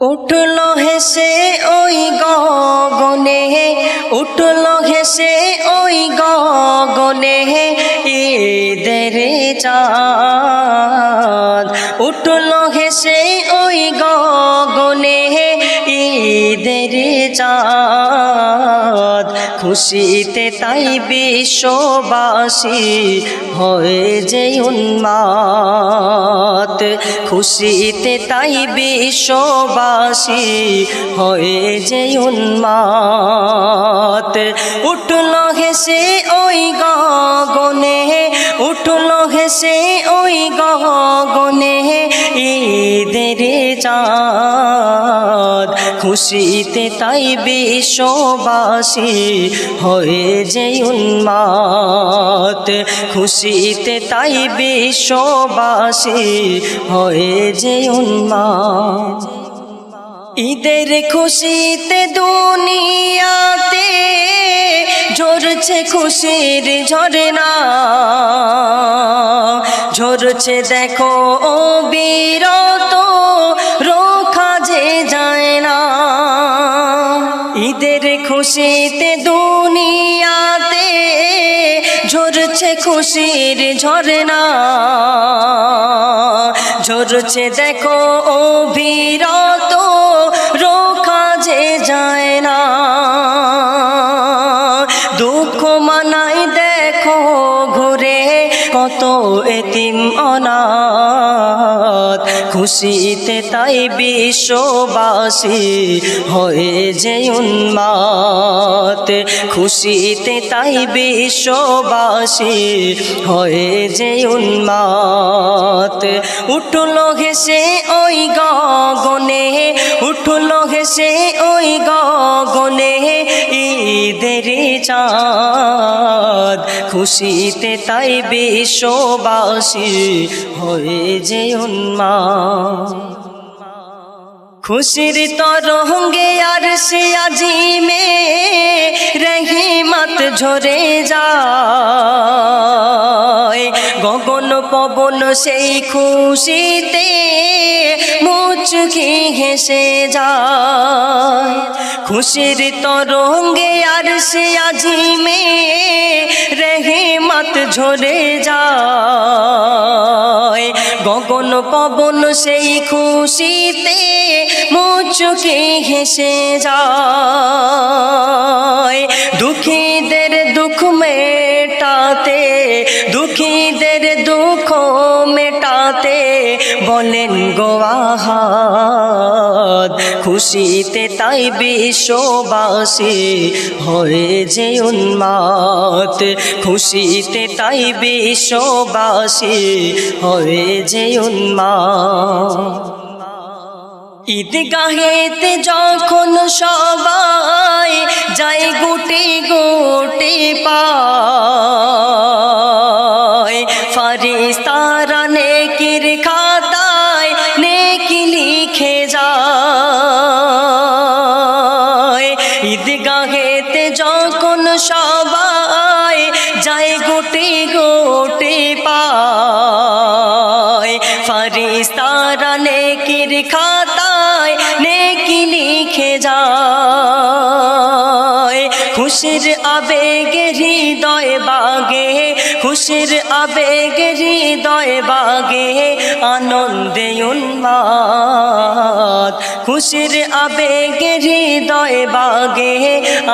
উঠলো হেসে ওই গগনে, উঠলো হেসে ওই গগনে ঈদের চাঁদ। উঠলো হেসে ওই গগনে ঈদের চাঁদ। খুশিতে তাই বিশ্ববাসী হয়ে যে উন্মাদ। খুশিতে তাই বিশ্ববাসী হয়ে যে উন্মাদ। উঠলো হেসে ওই গগনে, উঠলো হেসে ওই গগনে ঈদের চাঁদ। খুশিতে তাই বিশ্ববাসী হয়ে যে উন্মাদ। খুশিতে তাই বিশ্ববাসী হয়ে যে উন্মাদ। ঈদের খুশিতে দুনিয়াতে ঝরছে খুশির ঝরনা, ঝরছে দেখো অবিরত, রোখা যে যায় না। ঈদের খুশিতে দুনিয়াতে ঝরছে খুশির ঝরনা, ঝরছে দেখো অবিরত, রোখা যে যায় না। দুঃখ মানাই দেখো ঘুরে কত এতিম অনাথ। খুশিতে তাই বিশ্ববাসী হয়ে যে উন্মাদ। খুশিতে তাই বিশ্ববাসী হয়ে যে উন্মাদ। উঠলো হেসে ওই গগনে, উঠলো হেসে ওই গগনে ঈদের চাঁদ। খুশিতে তাই বিশ্ববাসী হয়ে যে উন্মাদ। খুশির তরঙ্গে আরশে আজিমে রহিমত ঝরে যায়। গগন পবন সেই খুশিতে মুচকি হেসে যায়। খুশির তরঙ্গে আরশে আজিমে রহিমত ঝরে যায়। গগন পবন সেই খুশিতে মুচকি হেসে যায়। দুঃখীদের দুঃখ মেটাতে, দুঃখীদের দুঃখ মেটাতে বলেন গো আহাদ। খুশিতে তাই বিশ্ববাসী হয়ে যে উন্মাদ। খুশিতে তাই বিশ্ববাসী হয়ে যে উন্মাদ। ঈদগাহেতে যখন সবাই যায় গুটি গুটি পায়, ফারিস্তারা নেকির খাতায় নেকি লিখে যায়। ঈদগাহেতে যখন সবাই যায় গুটি গুটি পায়, ফারিস্তারা নেকির খাতায় নেকি লিখে যায়। খুশির আবেগে হৃদয় বাগে, খুশির আবেগে হৃদয় বাগে আনন্দে উন্মাদ। খুশির আবেগে হৃদয় বাগে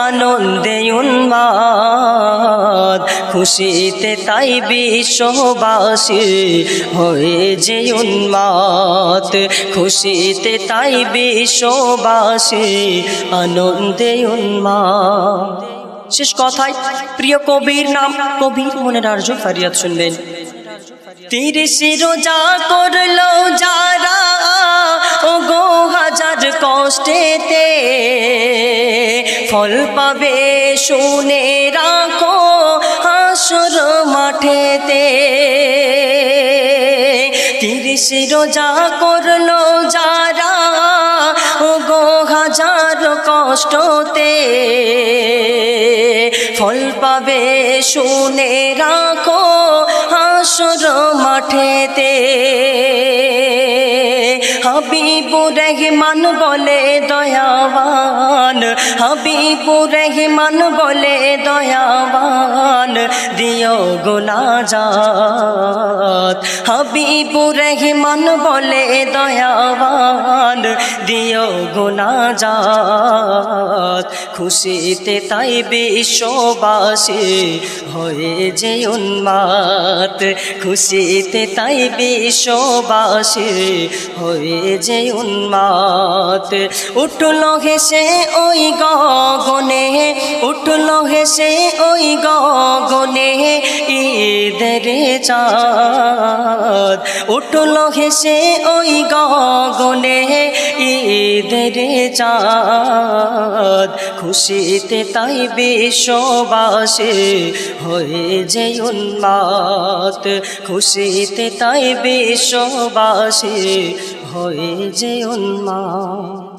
আনন্দে উন্মাদ। খুশিতে তাই বিশ্ববাসী হয়ে যে উন্মাদ। খুশিতে তাই বিশ্ববাসী আনন্দে উন্মাদ। শেষ কথায় প্রিয় কবির নাম কবির মনের আরজু ফারিয়াদ শুনবেন। 30 রোজা করলো যারা ও গো হাজার কষ্টেতে, ফল পাবে শুনে রাখো হাসর মাঠেতে। 30 রোজা করলো যারা ও গো হাজার কষ্টতে, ফল পাবে শুনে রাখো হাসর মাঠেতে। হাবিব হাবিবুর রহমান বলে দয়াবান, হাবিবুর রহমান বলে দয়াবান, দিও গো নাজাত। হাবিবুর রহমান বলে দয়াবান, দিও গো নাজাত। খুশিতে তাই বিশ্ববাসী হয়ে যে উন্মাদ, খুশিতে তাই বিশ্ববাসী হয়ে যে উন্মাদ। উঠল হেসে ওই গগনে, উঠল হেসে ওই গগনে ঈদের চাঁদ, উঠল হেসে ওই গগনে ঈদের চাঁদ। খুশিতে তাই বিশ্ববাসী হয়ে যে উন্মাদ, খুশিতে তাই বিশ্ববাসী হয়ে যে উন্মাদ।